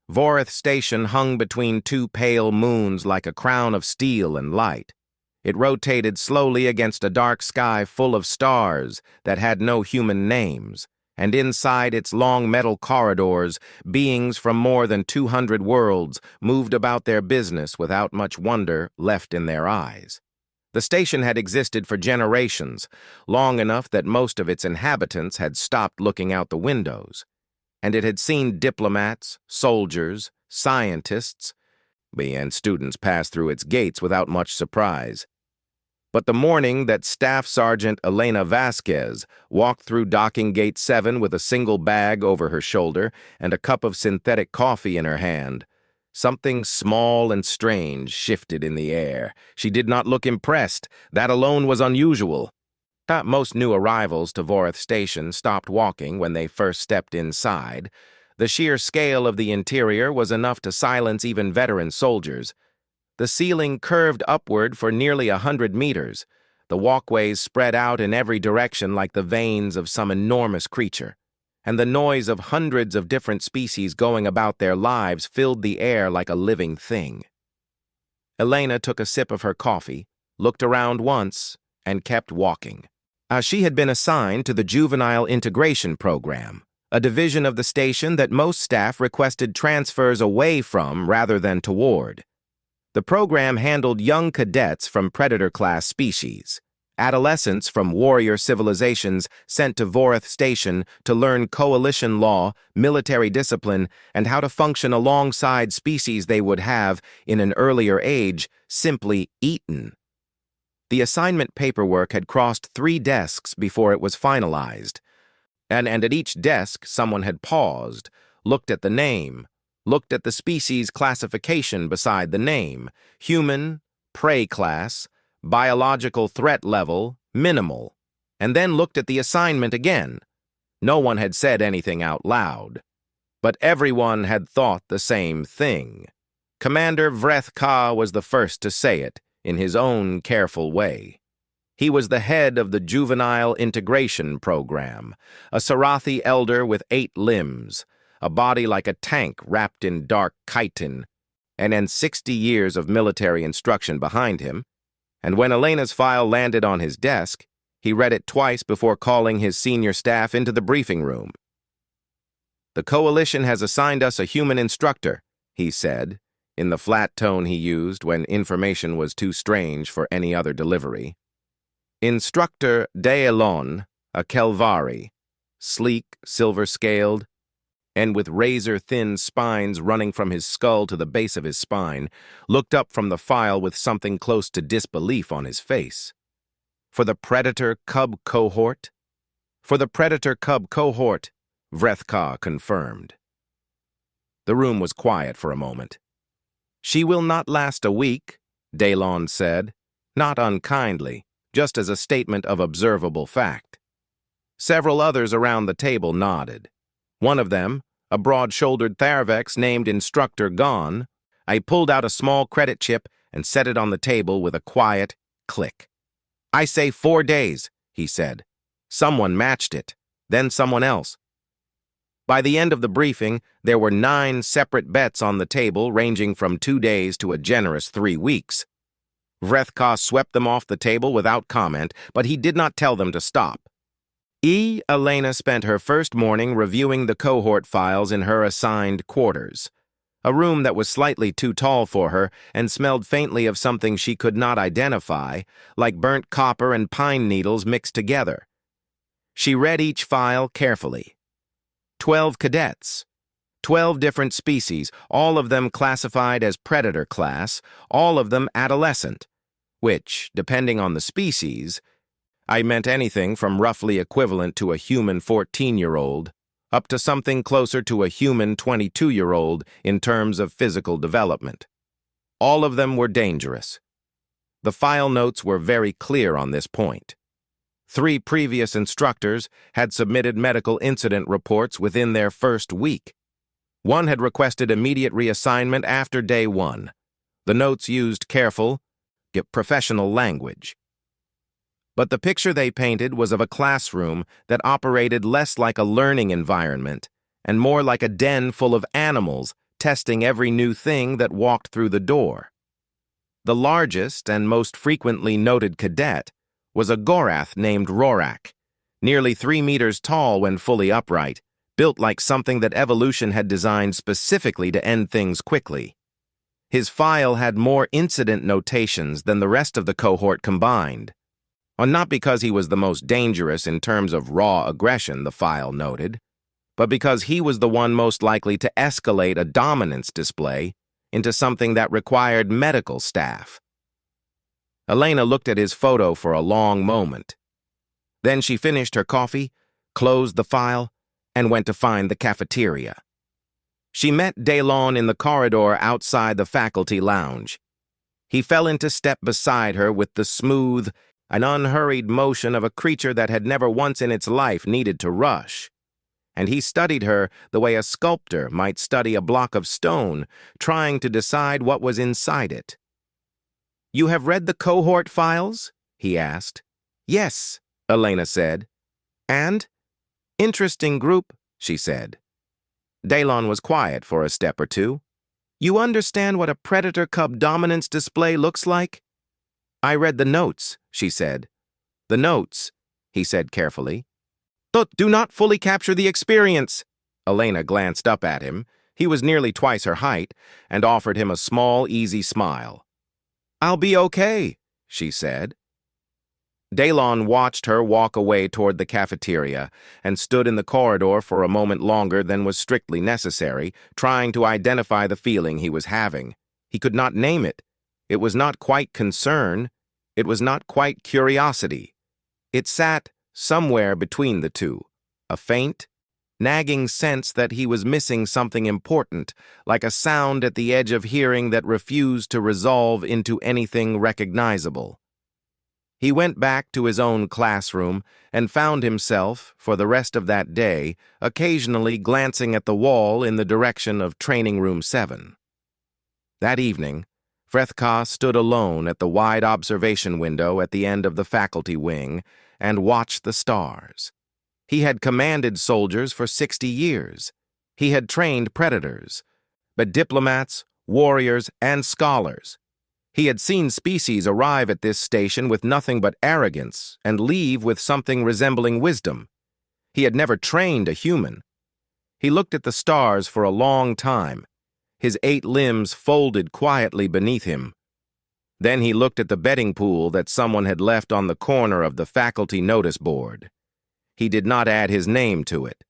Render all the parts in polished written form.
Vorith Station hung between two pale moons like a crown of steel and light. It rotated slowly against a dark sky full of stars that had no human names, and inside its long metal corridors, beings from more than 200 worlds moved about their business without much wonder left in their eyes. The station had existed for generations, long enough that most of its inhabitants had stopped looking out the windows, and it had seen diplomats, soldiers, scientists, and students pass through its gates without much surprise. But the morning that Staff Sergeant Elena Vasquez walked through Docking Gate 7 with a single bag over her shoulder and a cup of synthetic coffee in her hand, something small and strange shifted in the air. She did not look impressed. That alone was unusual. Most new arrivals to Vorith Station stopped walking when they first stepped inside. The sheer scale of the interior was enough to silence even veteran soldiers. The ceiling curved upward for nearly 100 meters. The walkways spread out in every direction like the veins of some enormous creature, and the noise of hundreds of different species going about their lives filled the air like a living thing. Elena took a sip of her coffee, looked around once, and kept walking. She had been assigned to the Juvenile Integration Program, a division of the station that most staff requested transfers away from rather than toward. The program handled young cadets from predator-class species, adolescents from warrior civilizations sent to Vorith Station to learn coalition law, military discipline, and how to function alongside species they would have, in an earlier age, simply eaten. The assignment paperwork had crossed 3 desks before it was finalized, and at each desk someone had paused, looked at the name, looked at the species classification beside the name: human, prey class, biological threat level, minimal, and then looked at the assignment again. No one had said anything out loud, but everyone had thought the same thing. Commander Vreth Ka was the first to say it, in his own careful way. He was the head of the Juvenile Integration Program, a Sarathi elder with 8 limbs, a body like a tank wrapped in dark chitin, and 60 years of military instruction behind him. And when Elena's file landed on his desk, he read it twice before calling his senior staff into the briefing room. "The Coalition has assigned us a human instructor," he said, in the flat tone he used when information was too strange for any other delivery. Instructor Daelon, a Kelvari, sleek, silver-scaled, and with razor-thin spines running from his skull to the base of his spine, looked up from the file with something close to disbelief on his face. "For the Predator Cub Cohort?" "For the Predator Cub Cohort," Vreth Ka confirmed. The room was quiet for a moment. "She will not last a week," Daelon said, not unkindly, just as a statement of observable fact. Several others around the table nodded. One of them, a broad-shouldered Tharvex named Instructor Gon, I pulled out a small credit chip and set it on the table with a quiet click. "I say 4 days," he said. Someone matched it, then someone else. By the end of the briefing, there were 9 separate bets on the table ranging from 2 days to a generous 3 weeks. Vreth Ka swept them off the table without comment, but he did not tell them to stop. Elena spent her first morning reviewing the cohort files in her assigned quarters, a room that was slightly too tall for her and smelled faintly of something she could not identify, like burnt copper and pine needles mixed together. She read each file carefully. 12 cadets, 12 different species, all of them classified as predator class, all of them adolescent, which, depending on the species, I meant anything from roughly equivalent to a human 14-year-old up to something closer to a human 22-year-old in terms of physical development. All of them were dangerous. The file notes were very clear on this point. 3 previous instructors had submitted medical incident reports within their first week. One had requested immediate reassignment after day 1. The notes used careful, yet professional language. But the picture they painted was of a classroom that operated less like a learning environment and more like a den full of animals testing every new thing that walked through the door. The largest and most frequently noted cadet was a Gorath named Rorak, nearly 3 meters tall when fully upright, built like something that evolution had designed specifically to end things quickly. His file had more incident notations than the rest of the cohort combined. Not because he was the most dangerous in terms of raw aggression, the file noted, but because he was the one most likely to escalate a dominance display into something that required medical staff. Elena looked at his photo for a long moment. Then she finished her coffee, closed the file, and went to find the cafeteria. She met Daylon in the corridor outside the faculty lounge. He fell into step beside her with the smooth and unhurried motion of a creature that had never once in its life needed to rush. And he studied her the way a sculptor might study a block of stone, trying to decide what was inside it. "You have read the cohort files?" he asked. "Yes," Elena said. "And?" "Interesting group," she said. Daylon was quiet for a step or two. "You understand what a predator cub dominance display looks like?" "I read the notes," she said. "The notes," he said carefully, "do not fully capture the experience." Elena glanced up at him. He was nearly twice her height, and offered him a small, easy smile. "I'll be okay," she said. Daylon watched her walk away toward the cafeteria and stood in the corridor for a moment longer than was strictly necessary, trying to identify the feeling he was having. He could not name it. It was not quite concern. It was not quite curiosity. It sat somewhere between the two, a faint, nagging sense that he was missing something important, like a sound at the edge of hearing that refused to resolve into anything recognizable. He went back to his own classroom and found himself, for the rest of that day, occasionally glancing at the wall in the direction of Training Room 7. That evening, Frethka stood alone at the wide observation window at the end of the faculty wing and watched the stars. He had commanded soldiers for 60 years. He had trained predators, but diplomats, warriors, and scholars. He had seen species arrive at this station with nothing but arrogance and leave with something resembling wisdom. He had never trained a human. He looked at the stars for a long time, his 8 limbs folded quietly beneath him. Then he looked at the betting pool that someone had left on the corner of the faculty notice board. He did not add his name to it,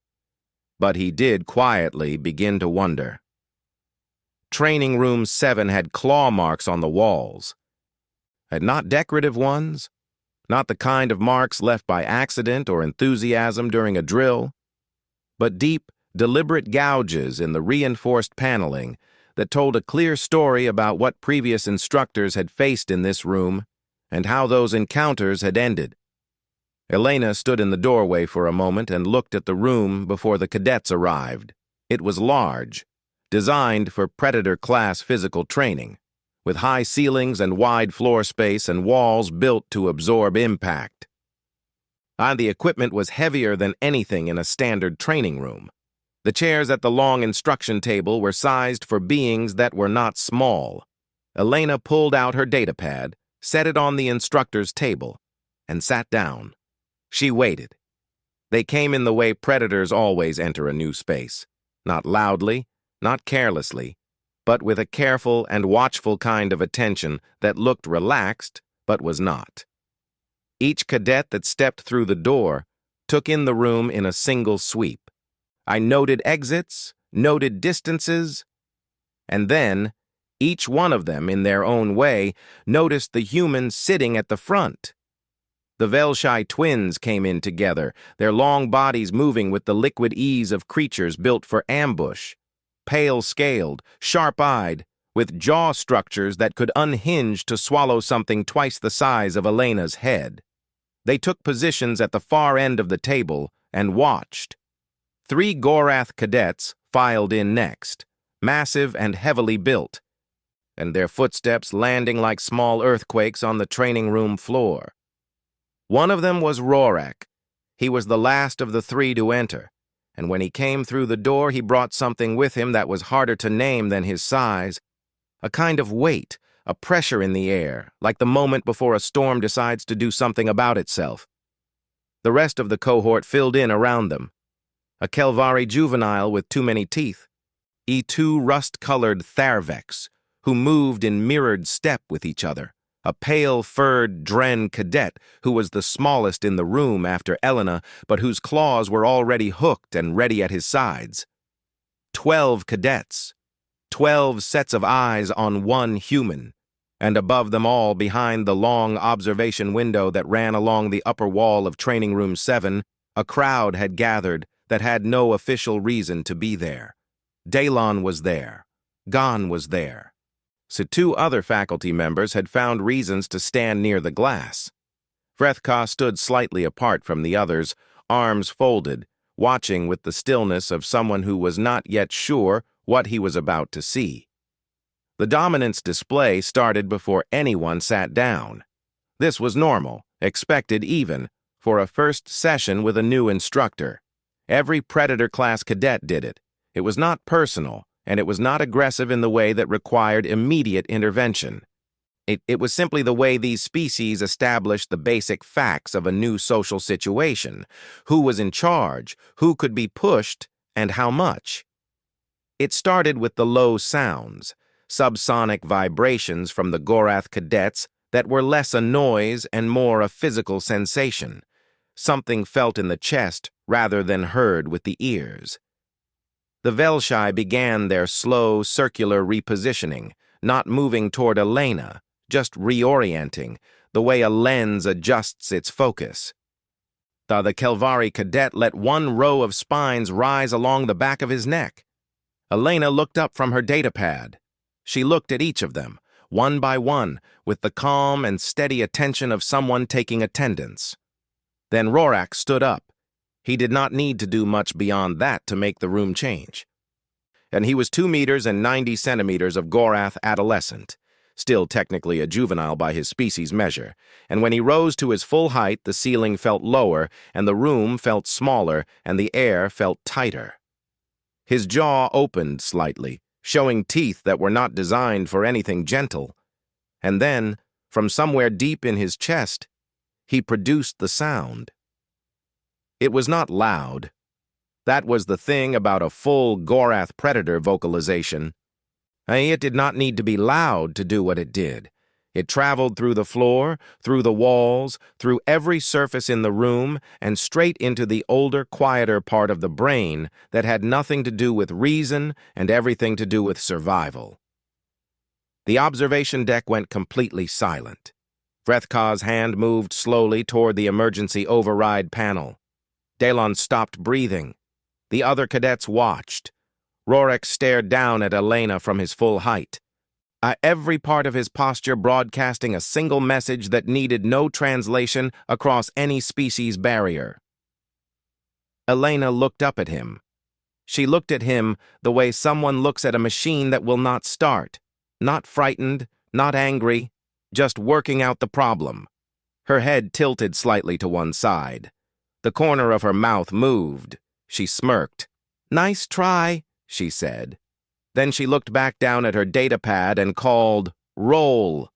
but he did quietly begin to wonder. Training Room 7 had claw marks on the walls. And not decorative ones, not the kind of marks left by accident or enthusiasm during a drill, but deep, deliberate gouges in the reinforced paneling that told a clear story about what previous instructors had faced in this room and how those encounters had ended. Elena stood in the doorway for a moment and looked at the room before the cadets arrived. It was large, designed for predator-class physical training, with high ceilings and wide floor space and walls built to absorb impact. The equipment was heavier than anything in a standard training room. The chairs at the long instruction table were sized for beings that were not small. Elena pulled out her datapad, set it on the instructor's table, and sat down. She waited. They came in the way predators always enter a new space, not loudly, not carelessly, but with a careful and watchful kind of attention that looked relaxed but was not. Each cadet that stepped through the door took in the room in a single sweep. I noted exits, noted distances, and then, each one of them in their own way, noticed the human sitting at the front. The Velshai twins came in together, their long bodies moving with the liquid ease of creatures built for ambush. Pale-scaled, sharp-eyed, with jaw structures that could unhinge to swallow something twice the size of Elena's head. They took positions at the far end of the table and watched. 3 Gorath cadets filed in next, massive and heavily built, and their footsteps landing like small earthquakes on the training room floor. One of them was Rorak. He was the last of the 3 to enter, and when he came through the door, he brought something with him that was harder to name than his size, a kind of weight, a pressure in the air, like the moment before a storm decides to do something about itself. The rest of the cohort filled in around them. A Kelvari juvenile with too many teeth, two rust-colored Tharvex, who moved in mirrored step with each other, a pale-furred Dren cadet who was the smallest in the room after Elena, but whose claws were already hooked and ready at his sides. 12 cadets, 12 sets of eyes on one human, and above them all, behind the long observation window that ran along the upper wall of Training Room 7, a crowd had gathered that had no official reason to be there. Dalon was there. Gon was there. So 2 other faculty members had found reasons to stand near the glass. Vrethka stood slightly apart from the others, arms folded, watching with the stillness of someone who was not yet sure what he was about to see. The dominance display started before anyone sat down. This was normal, expected even, for a first session with a new instructor. Every Predator-class cadet did it. It was not personal, and it was not aggressive in the way that required immediate intervention. It was simply the way these species established the basic facts of a new social situation: who was in charge, who could be pushed, and how much. It started with the low sounds, subsonic vibrations from the Gorath cadets that were less a noise and more a physical sensation, something felt in the chest rather than heard with the ears. The Velshai began their slow, circular repositioning, not moving toward Elena, just reorienting, the way a lens adjusts its focus. The Kelvari cadet let one row of spines rise along the back of his neck. Elena looked up from her datapad. She looked at each of them, one by one, with the calm and steady attention of someone taking attendance. Then Rorak stood up. He did not need to do much beyond that to make the room change. And he was 2 meters and 90 centimeters of Gorath adolescent, still technically a juvenile by his species measure, and when he rose to his full height, the ceiling felt lower, and the room felt smaller, and the air felt tighter. His jaw opened slightly, showing teeth that were not designed for anything gentle. And then, from somewhere deep in his chest, he produced the sound. It was not loud. That was the thing about a full Gorath predator vocalization. It did not need to be loud to do what it did. It traveled through the floor, through the walls, through every surface in the room, and straight into the older, quieter part of the brain that had nothing to do with reason and everything to do with survival. The observation deck went completely silent. Vrethka's hand moved slowly toward the emergency override panel. Dalon stopped breathing. The other cadets watched. Rorak stared down at Elena from his full height. Every part of his posture broadcasting a single message that needed no translation across any species barrier. Elena looked up at him. She looked at him the way someone looks at a machine that will not start, not frightened, not angry, just working out the problem. Her head tilted slightly to one side. The corner of her mouth moved. She smirked. "Nice try," she said. Then she looked back down at her datapad and called, "Roll."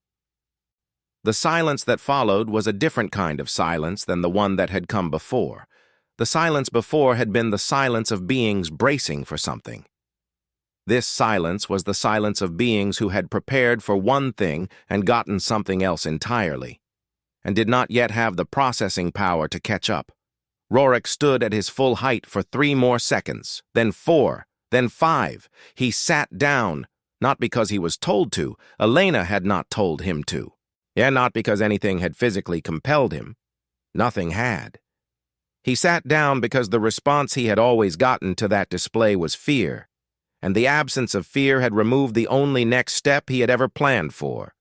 The silence that followed was a different kind of silence than the one that had come before. The silence before had been the silence of beings bracing for something. This silence was the silence of beings who had prepared for one thing and gotten something else entirely, and did not yet have the processing power to catch up. Rorak stood at his full height for 3 more seconds, then 4, then 5. He sat down, not because he was told to. Elena had not told him to. And not because anything had physically compelled him. Nothing had. He sat down because the response he had always gotten to that display was fear, and the absence of fear had removed the only next step he had ever planned for.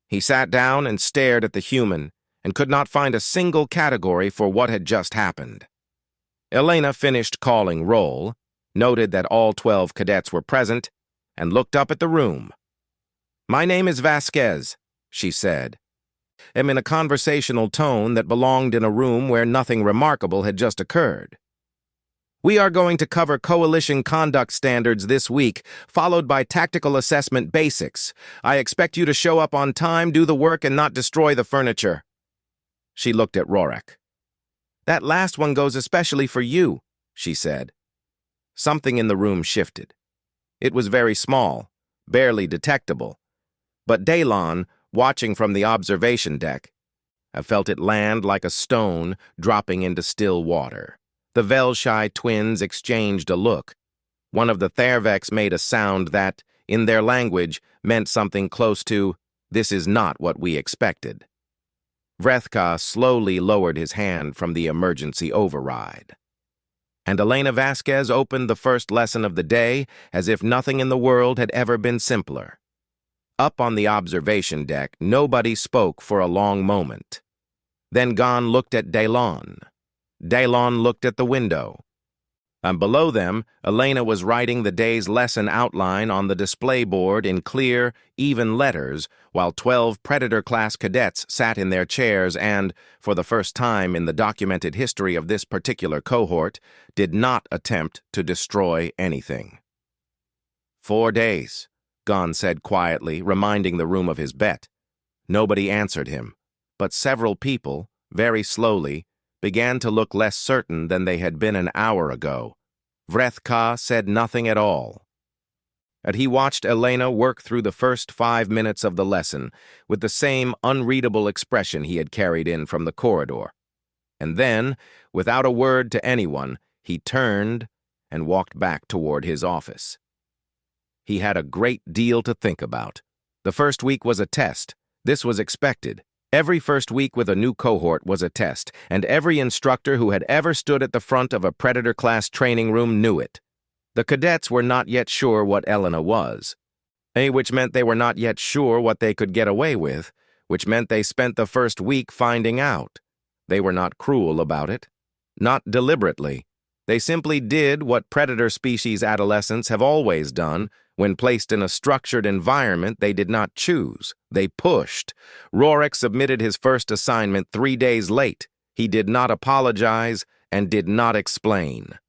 He sat down and stared at the human, and could not find a single category for what had just happened. Elena finished calling roll, noted that all 12 cadets were present, and looked up at the room. "My name is Vasquez," she said, and in a conversational tone that belonged in a room where nothing remarkable had just occurred. We are going to cover coalition conduct standards this week, followed by tactical assessment basics. I expect you to show up on time, do the work, and not destroy the furniture." She looked at Rorik. "That last one goes especially for you," she said. Something in the room shifted. It was very small, barely detectable. But Daylon, watching from the observation deck, I felt it land like a stone dropping into still water. The Velshai twins exchanged a look. One of the Thervex made a sound that, in their language, meant something close to, "This is not what we expected." Vrethka slowly lowered his hand from the emergency override. And Elena Vasquez opened the first lesson of the day as if nothing in the world had ever been simpler. Up on the observation deck, nobody spoke for a long moment. Then Gon looked at Daylon. Daylon looked at the window. And below them, Elena was writing the day's lesson outline on the display board in clear, even letters, while 12 Predator-class cadets sat in their chairs and, for the first time in the documented history of this particular cohort, did not attempt to destroy anything. 4 days, Gon said quietly, reminding the room of his bet. Nobody answered him, but several people, very slowly, began to look less certain than they had been an hour ago. Vrethka said nothing at all. And he watched Elena work through the first 5 minutes of the lesson with the same unreadable expression he had carried in from the corridor. And then, without a word to anyone, he turned and walked back toward his office. He had a great deal to think about. The first week was a test. This was expected. Every first week with a new cohort was a test, and every instructor who had ever stood at the front of a Predator-class training room knew it. The cadets were not yet sure what Elena was, which meant they were not yet sure what they could get away with, which meant they spent the first week finding out. They were not cruel about it, not deliberately. They simply did what Predator species adolescents have always done. When placed in a structured environment they did not choose. They pushed. Rorik submitted his first assignment 3 days late. He did not apologize and did not explain.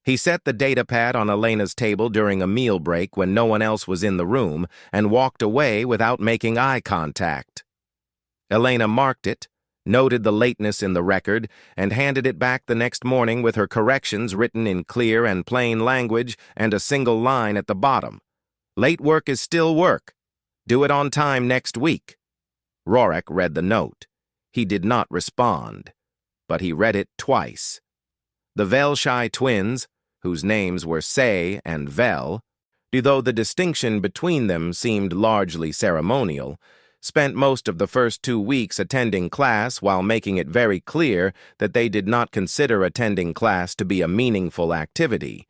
He set the datapad on Elena's table during a meal break when no one else was in the room and walked away without making eye contact. Elena marked it, noted the lateness in the record, and handed it back the next morning with her corrections written in clear and plain language and a single line at the bottom. "Late work is still work. Do it on time next week." Rorik read the note. He did not respond, but he read it twice. The Velshai twins, whose names were Se and Vel, though the distinction between them seemed largely ceremonial, spent most of the first 2 weeks attending class while making it very clear that they did not consider attending class to be a meaningful activity.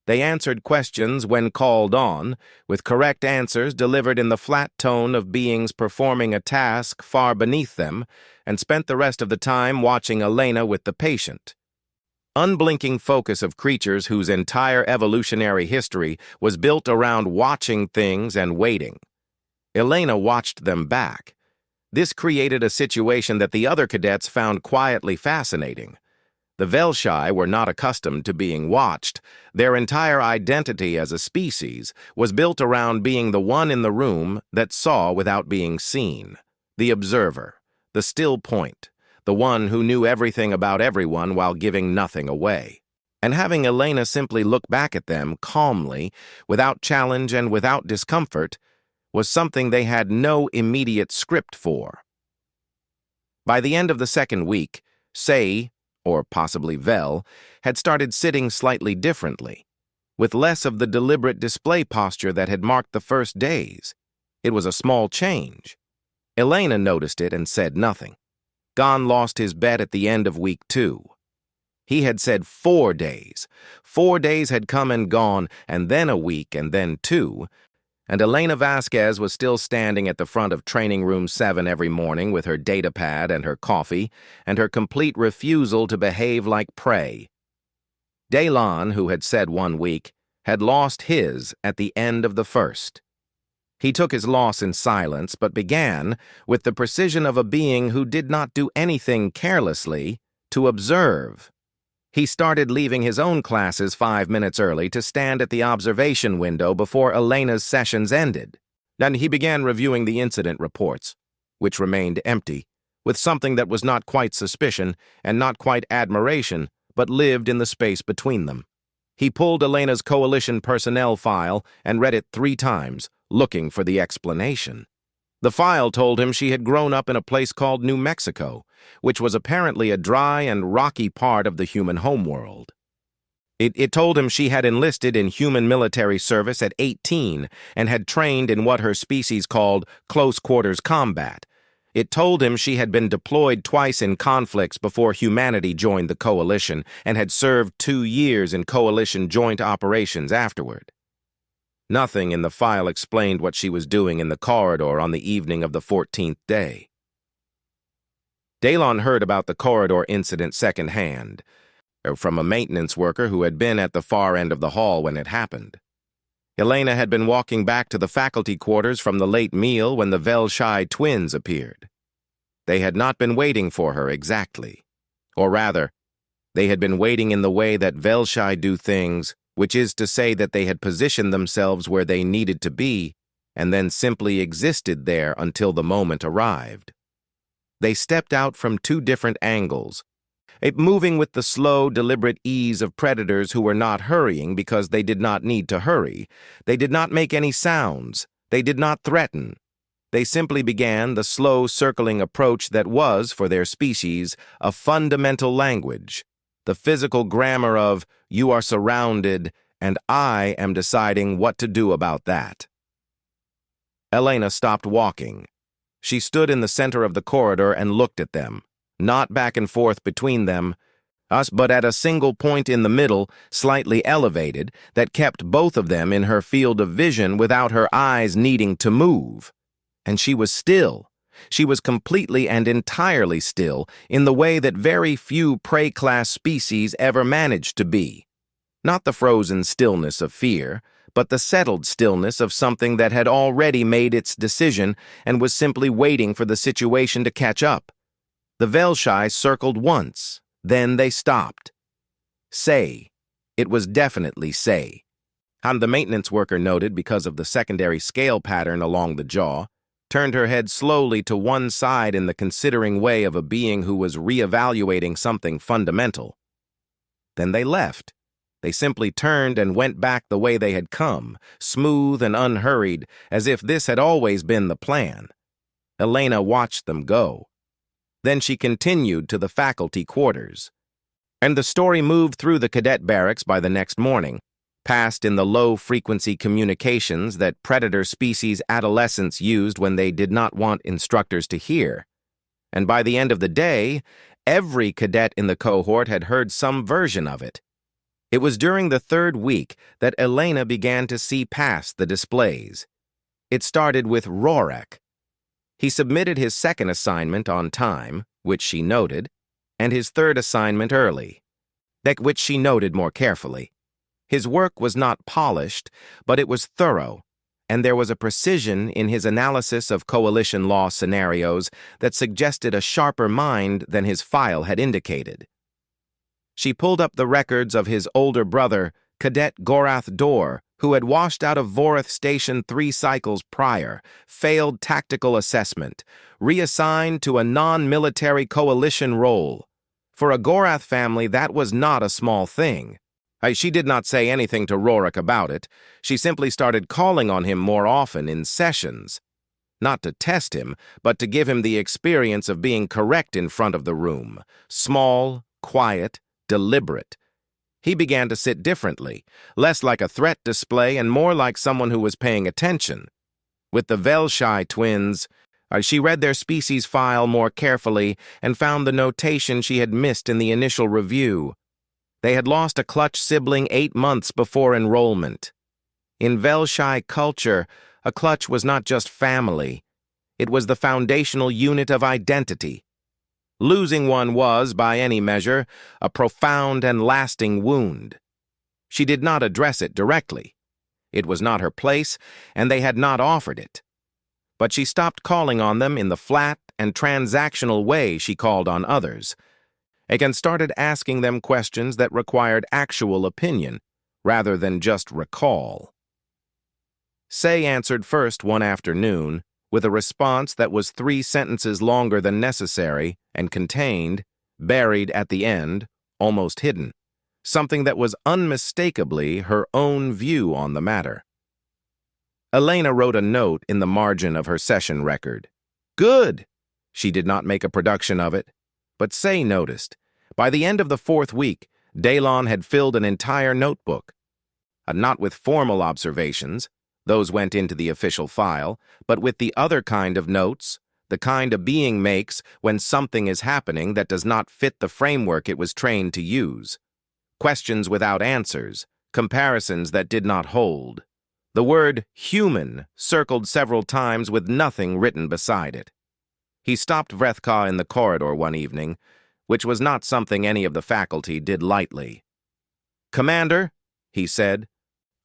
They answered questions when called on, with correct answers delivered in the flat tone of beings performing a task far beneath them, and spent the rest of the time watching Elena with the patient. Unblinking focus of creatures whose entire evolutionary history was built around watching things and waiting. Elena watched them back. This created a situation that the other cadets found quietly fascinating. The Velshai were not accustomed to being watched. Their entire identity as a species was built around being the one in the room that saw without being seen, the observer, the still point, the one who knew everything about everyone while giving nothing away. And having Elena simply look back at them calmly, without challenge and without discomfort, was something they had no immediate script for. By the end of the second week, Se, or possibly Vel, had started sitting slightly differently, with less of the deliberate display posture that had marked the first days. It was a small change. Elena noticed it and said nothing. Gon lost his bet at the end of week 2. He had said 4 days. 4 days had come and gone, and then a week, and then 2, and Elena Vasquez was still standing at the front of Training Room 7 every morning with her datapad and her coffee, and her complete refusal to behave like prey. Daylon, who had said 1 week, had lost his at the end of the first. He took his loss in silence, but began, with the precision of a being who did not do anything carelessly, to observe. He started leaving his own classes 5 minutes early to stand at the observation window before Elena's sessions ended. Then he began reviewing the incident reports, which remained empty, with something that was not quite suspicion and not quite admiration, but lived in the space between them. He pulled Elena's coalition personnel file and read it 3 times, looking for the explanation. The file told him she had grown up in a place called New Mexico, which was apparently a dry and rocky part of the human homeworld. It told him she had enlisted in human military service at 18 and had trained in what her species called close-quarters combat. It told him she had been deployed twice in conflicts before humanity joined the coalition and had served 2 years in coalition joint operations afterward. Nothing in the file explained what she was doing in the corridor on the evening of the 14th day. Daylon heard about the corridor incident secondhand, from a maintenance worker who had been at the far end of the hall when it happened. Elena had been walking back to the faculty quarters from the late meal when the Velshai twins appeared. They had not been waiting for her exactly. Or rather, they had been waiting in the way that Velshai do things, which is to say that they had positioned themselves where they needed to be and then simply existed there until the moment arrived. They stepped out from 2 different angles, moving with the slow, deliberate ease of predators who were not hurrying because they did not need to hurry. They did not make any sounds. They did not threaten. They simply began the slow, circling approach that was, for their species, a fundamental language, the physical grammar of, "You are surrounded, and I am deciding what to do about that." Elena stopped walking. She stood in the center of the corridor and looked at them, not back and forth between them, but at a single point in the middle, slightly elevated, that kept both of them in her field of vision without her eyes needing to move. And she was still. She was completely and entirely still in the way that very few prey-class species ever managed to be. Not the frozen stillness of fear, but the settled stillness of something that had already made its decision and was simply waiting for the situation to catch up. The Velshai circled once, then they stopped. Say. It was definitely say. The maintenance worker noted because of the secondary scale pattern along the jaw, turned her head slowly to one side in the considering way of a being who was reevaluating something fundamental. Then they left. They simply turned and went back the way they had come, smooth and unhurried, as if this had always been the plan. Elena watched them go. Then she continued to the faculty quarters. And the story moved through the cadet barracks by the next morning, passed in the low-frequency communications that predator species adolescents used when they did not want instructors to hear. And by the end of the day, every cadet in the cohort had heard some version of it. It was during the 3rd week that Elena began to see past the displays. It started with Rorak. He submitted his 2nd assignment on time, which she noted, and his 3rd assignment early, which she noted more carefully. His work was not polished, but it was thorough, and there was a precision in his analysis of coalition law scenarios that suggested a sharper mind than his file had indicated. She pulled up the records of his older brother, Cadet Gorath Dor, who had washed out of Vorith Station 3 cycles prior, failed tactical assessment, reassigned to a non-military coalition role. For a Gorath family, that was not a small thing. She did not say anything to Rorik about it. She simply started calling on him more often in sessions. Not to test him, but to give him the experience of being correct in front of the room. Small, quiet, deliberate. He began to sit differently, less like a threat display and more like someone who was paying attention. With the Velshai twins, she read their species file more carefully and found the notation she had missed in the initial review. They had lost a clutch sibling 8 months before enrollment. In Velshai culture, a clutch was not just family. It was the foundational unit of identity. Losing one was, by any measure, a profound and lasting wound. She did not address it directly. It was not her place, and they had not offered it. But she stopped calling on them in the flat and transactional way she called on others. and started asking them questions that required actual opinion, rather than just recall. Say answered first one afternoon, with a response that was 3 sentences longer than necessary and contained, buried at the end, almost hidden, something that was unmistakably her own view on the matter. Elena wrote a note in the margin of her session record. Good! She did not make a production of it, but Say noticed. By the end of the 4th week, Daylon had filled an entire notebook. Not with formal observations, those went into the official file, but with the other kind of notes, the kind a being makes when something is happening that does not fit the framework it was trained to use. Questions without answers, comparisons that did not hold. The word human circled several times with nothing written beside it. He stopped Vrethka in the corridor one evening, which was not something any of the faculty did lightly. "Commander," he said,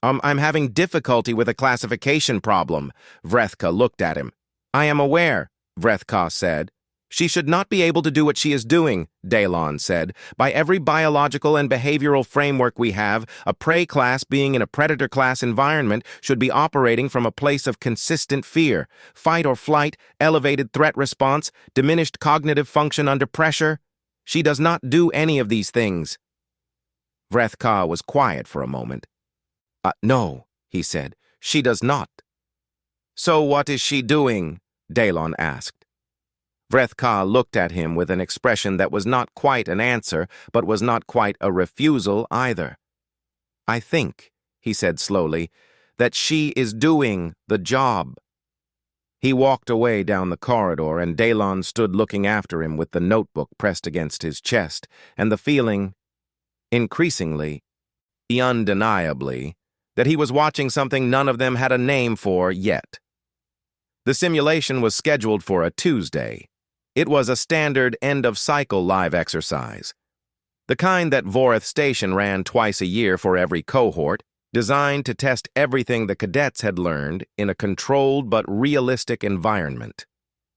I'm having difficulty with a classification problem." Vrethka looked at him. "I am aware," Vrethka said. "She should not be able to do what she is doing," Daylon said. "By every biological and behavioral framework we have, a prey class being in a predator class environment should be operating from a place of consistent fear, fight or flight, elevated threat response, diminished cognitive function under pressure. She does not do any of these things." Vrethka was quiet for a moment. No, he said, "she does not." "So what is she doing?" Daylon asked. Vrethka looked at him with an expression that was not quite an answer, but was not quite a refusal either. "I think," he said slowly, "that she is doing the job." He walked away down the corridor, and Daylon stood looking after him with the notebook pressed against his chest, and the feeling, increasingly, undeniably, that he was watching something none of them had a name for yet. The simulation was scheduled for a Tuesday. It was a standard end-of-cycle live exercise, the kind that Voreth Station ran twice a year for every cohort, designed to test everything the cadets had learned in a controlled but realistic environment.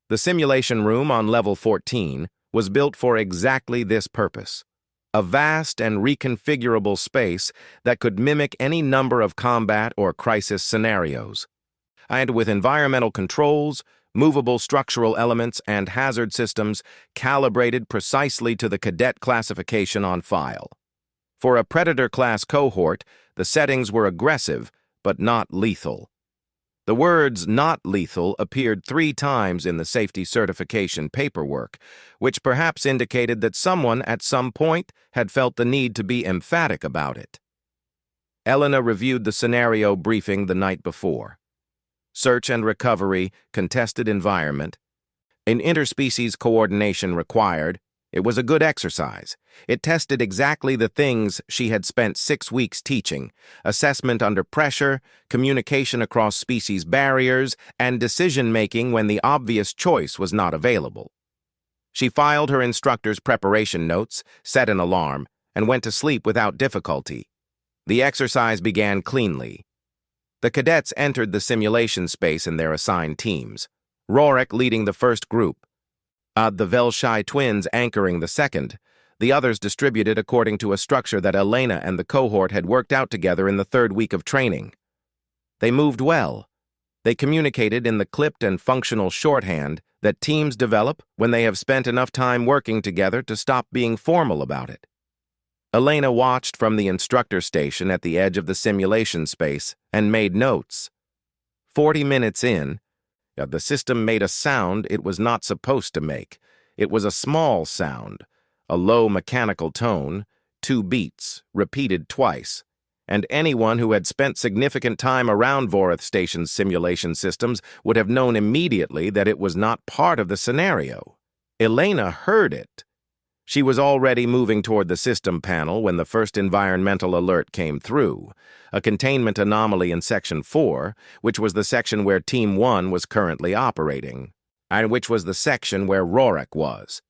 The simulation room on level 14 was built for exactly this purpose. A vast and reconfigurable space that could mimic any number of combat or crisis scenarios, and with environmental controls, movable structural elements, and hazard systems calibrated precisely to the cadet classification on file. For a Predator-class cohort, the settings were aggressive, but not lethal. The words "not lethal" appeared 3 times in the safety certification paperwork, which perhaps indicated that someone at some point had felt the need to be emphatic about it. Elena reviewed the scenario briefing the night before. Search and recovery, contested environment, an interspecies coordination required. It was a good exercise. It tested exactly the things she had spent 6 weeks teaching: assessment under pressure, communication across species barriers, and decision-making when the obvious choice was not available. She filed her instructor's preparation notes, set an alarm, and went to sleep without difficulty. The exercise began cleanly. The cadets entered the simulation space in their assigned teams, Rorik leading the first group, the Velshai twins anchoring the second, the others distributed according to a structure that Elena and the cohort had worked out together in the 3rd week of training. They moved well. They communicated in the clipped and functional shorthand that teams develop when they have spent enough time working together to stop being formal about it. Elena watched from the instructor station at the edge of the simulation space and made notes. 40 minutes in, the system made a sound it was not supposed to make. It was a small sound, a low mechanical tone, 2 beats, repeated twice, and anyone who had spent significant time around Voreth Station's simulation systems would have known immediately that it was not part of the scenario. Elena heard it. She was already moving toward the system panel when the first environmental alert came through, a containment anomaly in Section 4, which was the section where Team 1 was currently operating, and which was the section where Rorik was.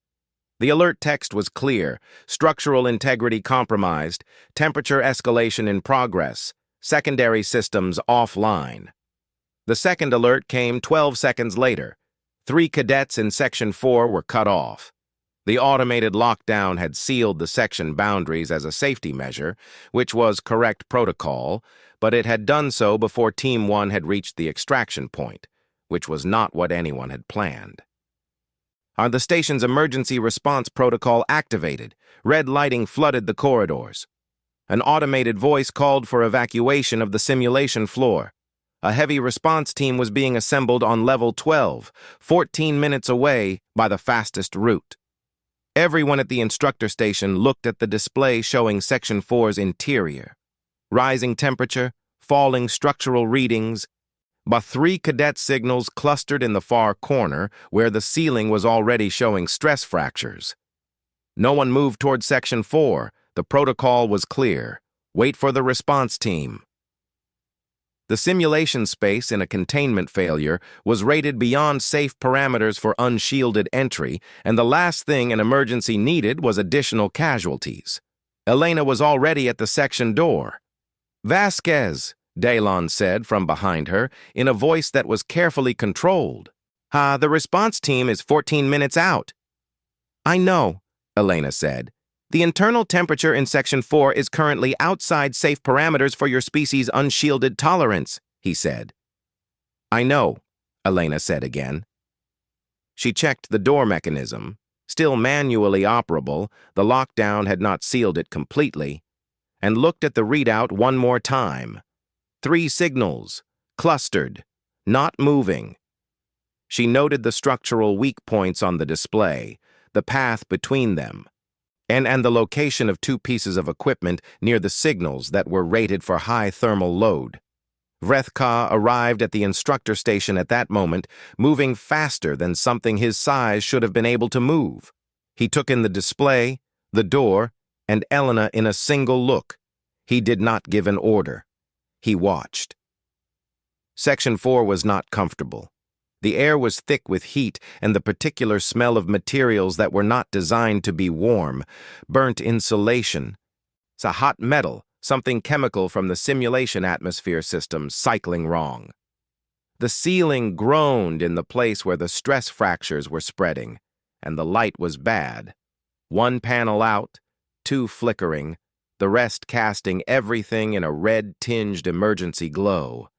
The alert text was clear: structural integrity compromised, temperature escalation in progress, secondary systems offline. The second alert came 12 seconds later. 3 cadets in Section 4 were cut off. The automated lockdown had sealed the section boundaries as a safety measure, which was correct protocol, but it had done so before Team 1 had reached the extraction point, which was not what anyone had planned. The station's emergency response protocol activated. Red lighting flooded the corridors. An automated voice called for evacuation of the simulation floor. A heavy response team was being assembled on level 12, 14 minutes away by the fastest route. Everyone at the instructor station looked at the display showing Section 4's interior. Rising temperature, falling structural readings, but 3 cadet signals clustered in the far corner where the ceiling was already showing stress fractures. No one moved toward Section 4. The protocol was clear. Wait for the response team. The simulation space in a containment failure was rated beyond safe parameters for unshielded entry, and the last thing an emergency needed was additional casualties. Elena was already at the section door. "Vasquez," Daylon said from behind her, in a voice that was carefully controlled. The response team is 14 minutes out." "I know," Elena said. "The internal temperature in Section 4 is currently outside safe parameters for your species' unshielded tolerance," he said. "I know," Elena said again. She checked the door mechanism. Still manually operable, the lockdown had not sealed it completely, and looked at the readout one more time. 3 signals, clustered, not moving. She noted the structural weak points on the display, the path between them, and the location of 2 pieces of equipment near the signals that were rated for high thermal load. Vrethka arrived at the instructor station at that moment, moving faster than something his size should have been able to move. He took in the display, the door, and Elena in a single look. He did not give an order. He watched. Section 4 was not comfortable. The air was thick with heat and the particular smell of materials that were not designed to be warm, burnt insulation. It's a hot metal, something chemical from the simulation atmosphere system cycling wrong. The ceiling groaned in the place where the stress fractures were spreading, and the light was bad. 1 panel out, 2 flickering, the rest casting everything in a red-tinged emergency glow.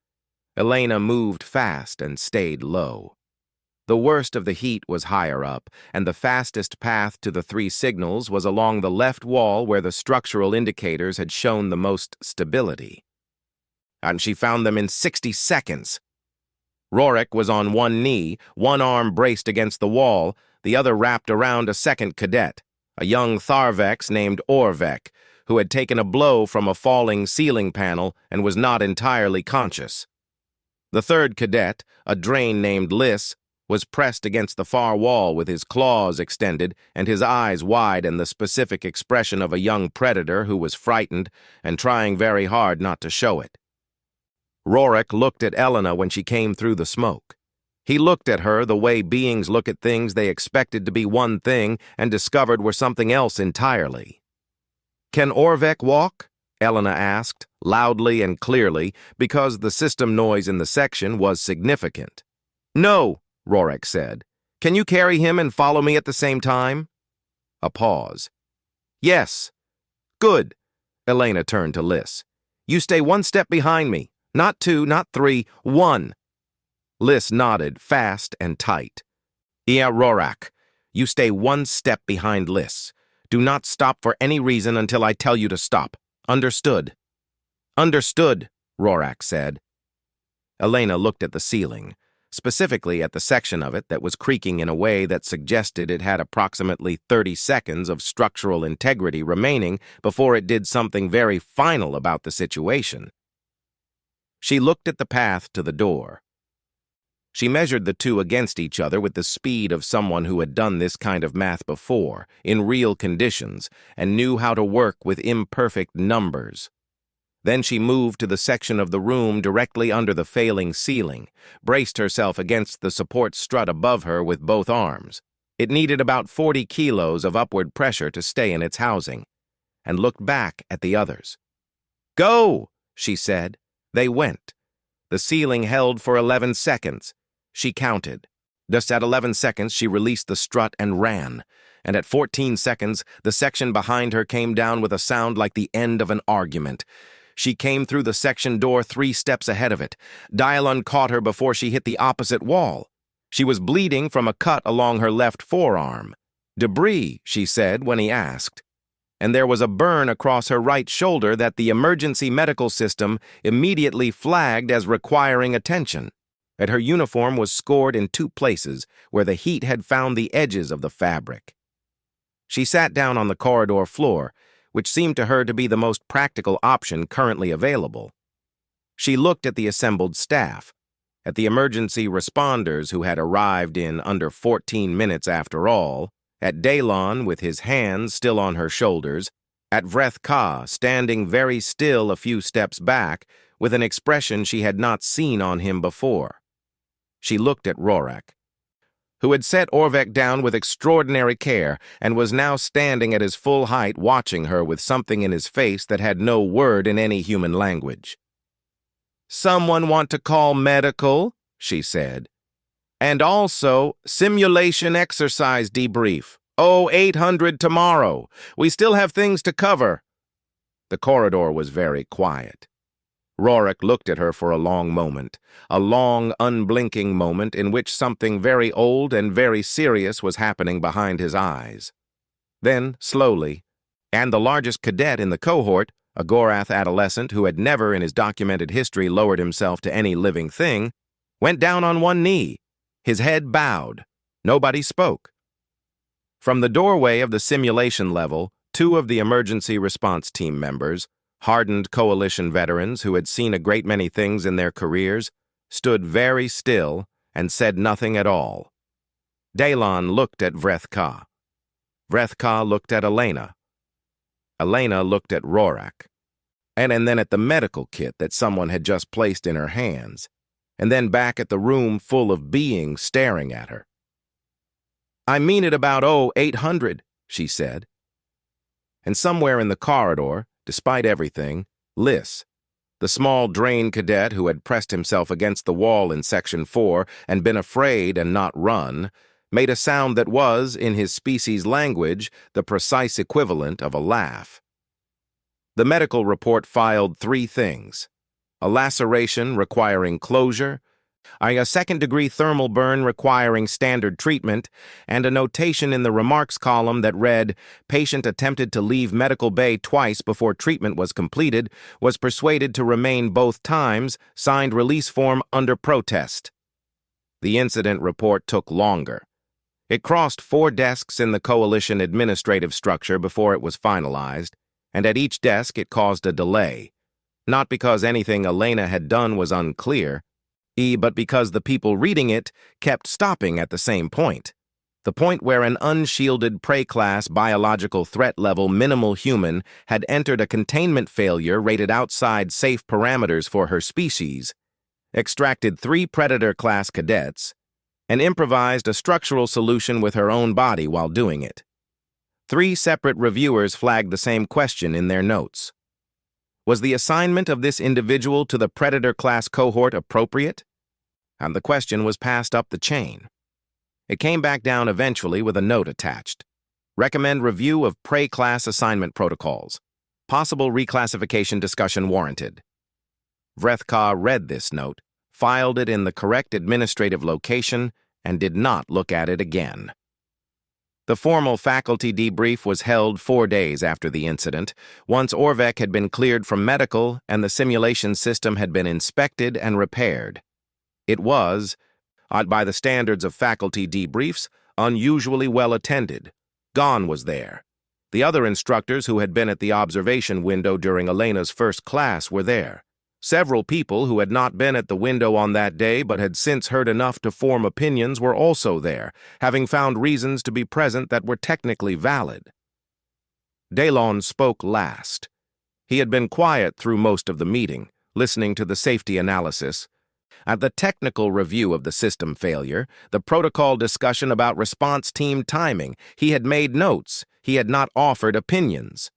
Elena moved fast and stayed low. The worst of the heat was higher up, and the fastest path to the 3 signals was along the left wall where the structural indicators had shown the most stability. And she found them in 60 seconds. Rorik was on one knee, one arm braced against the wall, the other wrapped around a second cadet, a young Tharvex named Orvek, who had taken a blow from a falling ceiling panel and was not entirely conscious. The third cadet, a drain named Liss, was pressed against the far wall with his claws extended and his eyes wide and the specific expression of a young predator who was frightened and trying very hard not to show it. Rorik looked at Elena when she came through the smoke. He looked at her the way beings look at things they expected to be one thing and discovered were something else entirely. "Can Orvek walk?" Elena asked, loudly and clearly, because the system noise in the section was significant. "No," Rorik said. "Can you carry him and follow me at the same time?" A pause. "Yes." "Good." Elena turned to Liss. "You stay 1 step behind me. Not 2, not 3, 1. Liss nodded, fast and tight. "Yeah, Rorak. You stay 1 step behind Liss. Do not stop for any reason until I tell you to stop. Understood?" "Understood," Rorak said. Elena looked at the ceiling, specifically at the section of it that was creaking in a way that suggested it had approximately 30 seconds of structural integrity remaining before it did something very final about the situation. She looked at the path to the door. She measured the 2 against each other with the speed of someone who had done this kind of math before, in real conditions, and knew how to work with imperfect numbers. Then she moved to the section of the room directly under the failing ceiling, braced herself against the support strut above her with both arms. It needed about 40 kilos of upward pressure to stay in its housing, and looked back at the others. "Go," she said. They went. The ceiling held for 11 seconds. She counted. Just at 11 seconds, she released the strut and ran. and at 14 seconds, the section behind her came down with a sound like the end of an argument. She came through the section door 3 steps ahead of it. Dialon caught her before she hit the opposite wall. She was bleeding from a cut along her left forearm. "Debris," she said when he asked. And there was a burn across her right shoulder that the emergency medical system immediately flagged as requiring attention. And her uniform was scored in 2 places where the heat had found the edges of the fabric. She sat down on the corridor floor, which seemed to her to be the most practical option currently available. She looked at the assembled staff, at the emergency responders who had arrived in under 14 minutes after all, at Dalon with his hands still on her shoulders, at Vreth Ka standing very still a few steps back with an expression she had not seen on him before. She looked at Rorak, who had set Orvek down with extraordinary care and was now standing at his full height watching her with something in his face that had no word in any human language. "Someone want to call medical?" she said. "And also, simulation exercise debrief. 0800 tomorrow. We still have things to cover." The corridor was very quiet. Rorak looked at her for a long moment, a long, unblinking moment in which something very old and very serious was happening behind his eyes. Then, slowly, and the largest cadet in the cohort, a Gorath adolescent who had never in his documented history lowered himself to any living thing, went down on one knee, his head bowed. Nobody spoke. From the doorway of the simulation level, 2 of the emergency response team members, hardened coalition veterans who had seen a great many things in their careers, stood very still and said nothing at all. Dalon looked at Vreth Ka. Vreth Ka looked at Elena. Elena looked at Rorak. And then at the medical kit that someone had just placed in her hands, and then back at the room full of beings staring at her. "I mean it about 0800, she said. And somewhere in the corridor, despite everything, Liss, the small drain cadet who had pressed himself against the wall in Section 4 and been afraid and not run, made a sound that was, in his species' language, the precise equivalent of a laugh. The medical report filed 3 things: a laceration requiring closure, a second-degree thermal burn requiring standard treatment, and a notation in the remarks column that read, "Patient attempted to leave medical bay twice before treatment was completed, was persuaded to remain both times, signed release form under protest." The incident report took longer. It crossed 4 desks in the coalition administrative structure before it was finalized, and at each desk it caused a delay, not because anything Elena had done was unclear, but because the people reading it kept stopping at the same point, the point where an unshielded prey-class biological threat level minimal human had entered a containment failure rated outside safe parameters for her species, extracted 3 predator-class cadets, and improvised a structural solution with her own body while doing it. 3 separate reviewers flagged the same question in their notes. Was the assignment of this individual to the Predator-class cohort appropriate? And the question was passed up the chain. It came back down eventually with a note attached. Recommend review of Prey-class assignment protocols. Possible reclassification discussion warranted. Vreth Ka read this note, filed it in the correct administrative location, and did not look at it again. The formal faculty debrief was held 4 days after the incident, once Orvek had been cleared from medical and the simulation system had been inspected and repaired. It was, by the standards of faculty debriefs, unusually well attended. Gon was there. The other instructors who had been at the observation window during Elena's first class were there. Several people who had not been at the window on that day but had since heard enough to form opinions were also there, having found reasons to be present that were technically valid. Dalon spoke last. He had been quiet through most of the meeting, listening to the safety analysis. At the technical review of the system failure, the protocol discussion about response team timing, he had made notes, he had not offered opinions.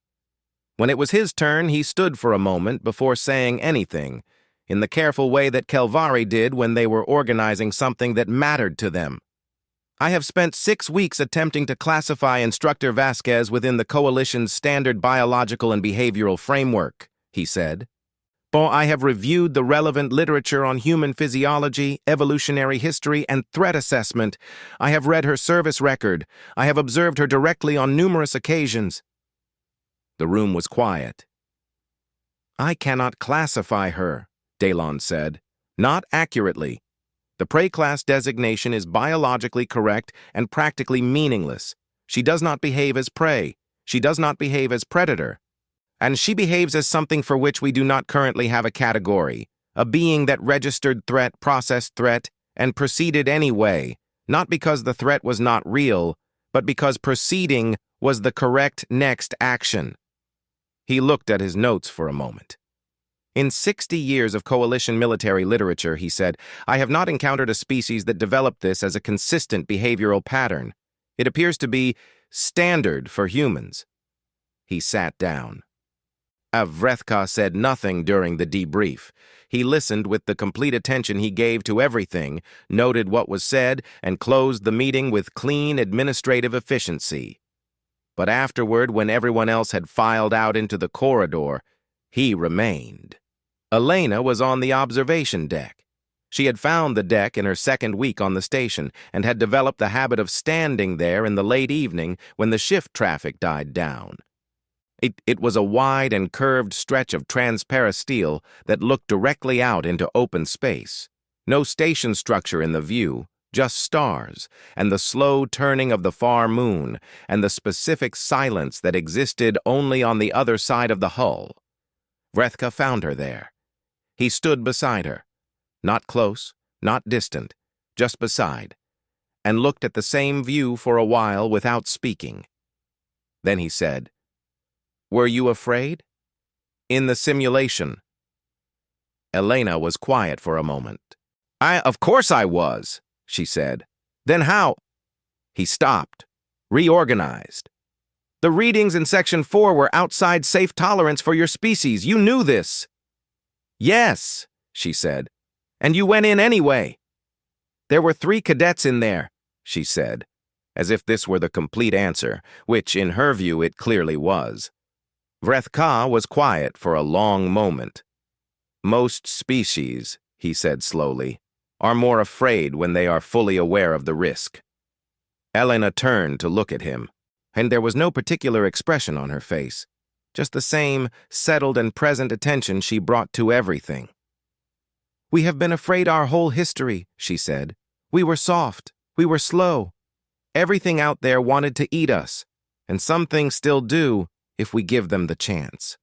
When it was his turn, he stood for a moment before saying anything, in the careful way that Kelvari did when they were organizing something that mattered to them. I have spent 6 weeks attempting to classify Instructor Vasquez within the Coalition's standard biological and behavioral framework, he said. I have reviewed the relevant literature on human physiology, evolutionary history, and threat assessment. I have read her service record. I have observed her directly on numerous occasions. The room was quiet. I cannot classify her, Delon said. Not accurately. The prey class designation is biologically correct and practically meaningless. She does not behave as prey. She does not behave as predator. And she behaves as something for which we do not currently have a category, a being that registered threat, processed threat, and proceeded anyway, not because the threat was not real, but because proceeding was the correct next action. He looked at his notes for a moment. In 60 years of coalition military literature, he said, I have not encountered a species that developed this as a consistent behavioral pattern. It appears to be standard for humans. He sat down. Vrethka said nothing during the debrief. He listened with the complete attention he gave to everything, noted what was said, and closed the meeting with clean administrative efficiency. But afterward, when everyone else had filed out into the corridor, he remained. Elena was on the observation deck. She had found the deck in her second week on the station and had developed the habit of standing there in the late evening when the shift traffic died down. It was a wide and curved stretch of transparent steel that looked directly out into open space. No station structure in the view, just stars, and the slow turning of the far moon, and the specific silence that existed only on the other side of the hull. Vrethka found her there. He stood beside her, not close, not distant, just beside, and looked at the same view for a while without speaking. Then he said, Were you afraid? In the simulation. Elena was quiet for a moment. Of course I was, she said. Then how? He stopped, reorganized. The readings in Section 4 were outside safe tolerance for your species. You knew this. Yes, she said. And you went in anyway. There were 3 cadets in there, she said, as if this were the complete answer, which in her view it clearly was. Vrethka was quiet for a long moment. Most species, he said slowly, are more afraid when they are fully aware of the risk. Elena turned to look at him, and there was no particular expression on her face, just the same settled and present attention she brought to everything. We have been afraid our whole history, she said. We were soft. We were slow. Everything out there wanted to eat us, and some things still do if we give them the chance.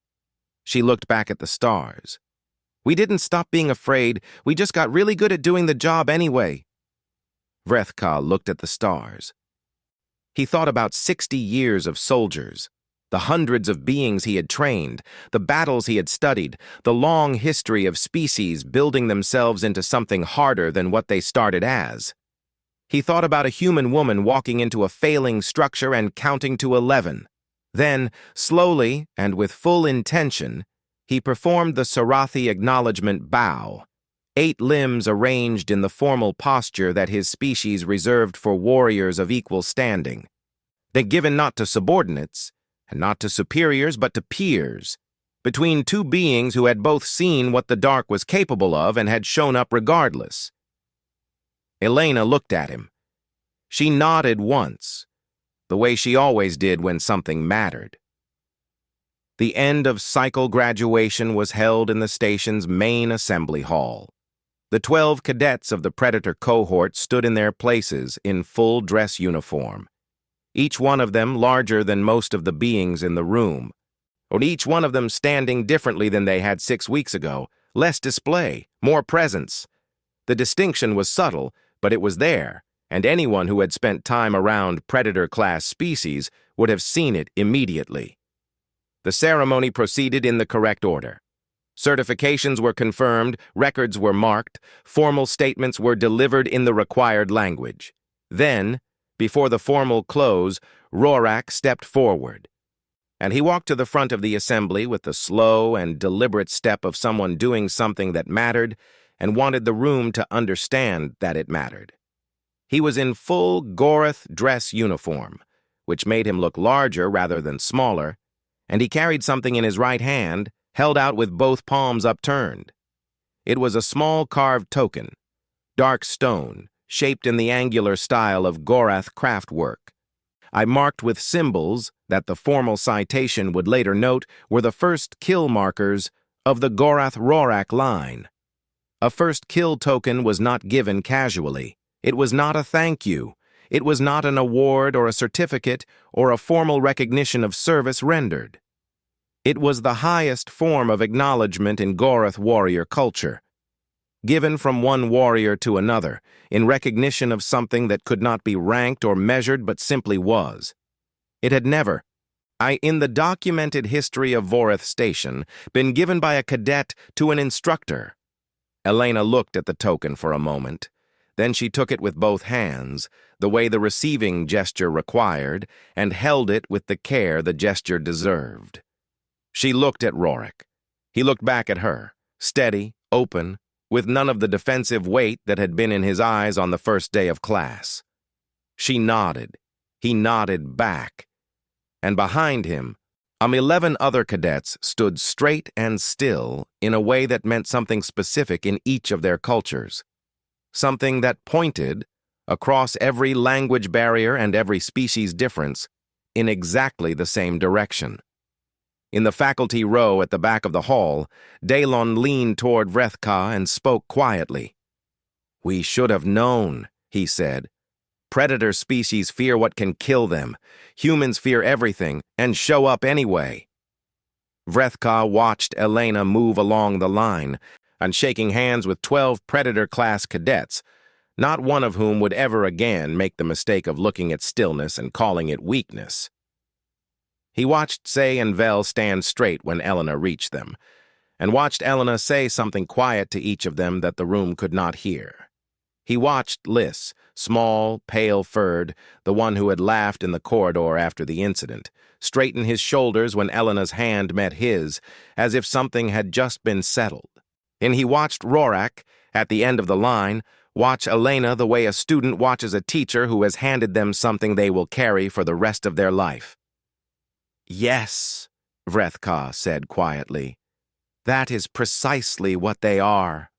She looked back at the stars. We didn't stop being afraid. We just got really good at doing the job anyway. Vrethka looked at the stars. He thought about 60 years of soldiers, the hundreds of beings he had trained, the battles he had studied, the long history of species building themselves into something harder than what they started as. He thought about a human woman walking into a failing structure and counting to 11. Then, slowly and with full intention, he performed the Sarathi acknowledgement bow, 8 limbs arranged in the formal posture that his species reserved for warriors of equal standing. Then given not to subordinates, and not to superiors, but to peers, between 2 beings who had both seen what the dark was capable of and had shown up regardless. Elena looked at him. She nodded once, the way she always did when something mattered. The end of cycle graduation was held in the station's main assembly hall. The 12 cadets of the Predator cohort stood in their places in full dress uniform, each one of them larger than most of the beings in the room, or each one of them standing differently than they had 6 weeks ago, less display, more presence. The distinction was subtle, but it was there, and anyone who had spent time around Predator-class species would have seen it immediately. The ceremony proceeded in the correct order. Certifications were confirmed, records were marked, formal statements were delivered in the required language. Then, before the formal close, Rorak stepped forward, and he walked to the front of the assembly with the slow and deliberate step of someone doing something that mattered and wanted the room to understand that it mattered. He was in full Gorath dress uniform, which made him look larger rather than smaller, and he carried something in his right hand, held out with both palms upturned. It was a small carved token, dark stone, shaped in the angular style of Gorath craftwork. I marked with symbols that the formal citation would later note were the first kill markers of the Gorath-Rorak line. A first kill token was not given casually. It was not a thank you. It was not an award or a certificate or a formal recognition of service rendered. It was the highest form of acknowledgement in Gorath warrior culture, given from one warrior to another, in recognition of something that could not be ranked or measured but simply was. It had never, in the documented history of Voreth Station, been given by a cadet to an instructor. Elena looked at the token for a moment. Then she took it with both hands, the way the receiving gesture required, and held it with the care the gesture deserved. She looked at Rorak. He looked back at her, steady, open, with none of the defensive weight that had been in his eyes on the first day of class. She nodded. He nodded back. And behind him, 11 other cadets stood straight and still in a way that meant something specific in each of their cultures. Something that pointed, across every language barrier and every species difference, in exactly the same direction. In the faculty row at the back of the hall, Daylon leaned toward Vrethka and spoke quietly. "We should have known," he said. "Predator species fear what can kill them. Humans fear everything and show up anyway." Vrethka watched Elena move along the line and shaking hands with 12 Predator-class cadets, not one of whom would ever again make the mistake of looking at stillness and calling it weakness. He watched Say and Vel stand straight when Elena reached them, and watched Elena say something quiet to each of them that the room could not hear. He watched Liss, small, pale-furred, the one who had laughed in the corridor after the incident, straighten his shoulders when Elena's hand met his, as if something had just been settled. And he watched Rorak, at the end of the line, watch Elena the way a student watches a teacher who has handed them something they will carry for the rest of their life. "Yes," Vrethka said quietly. "That is precisely what they are."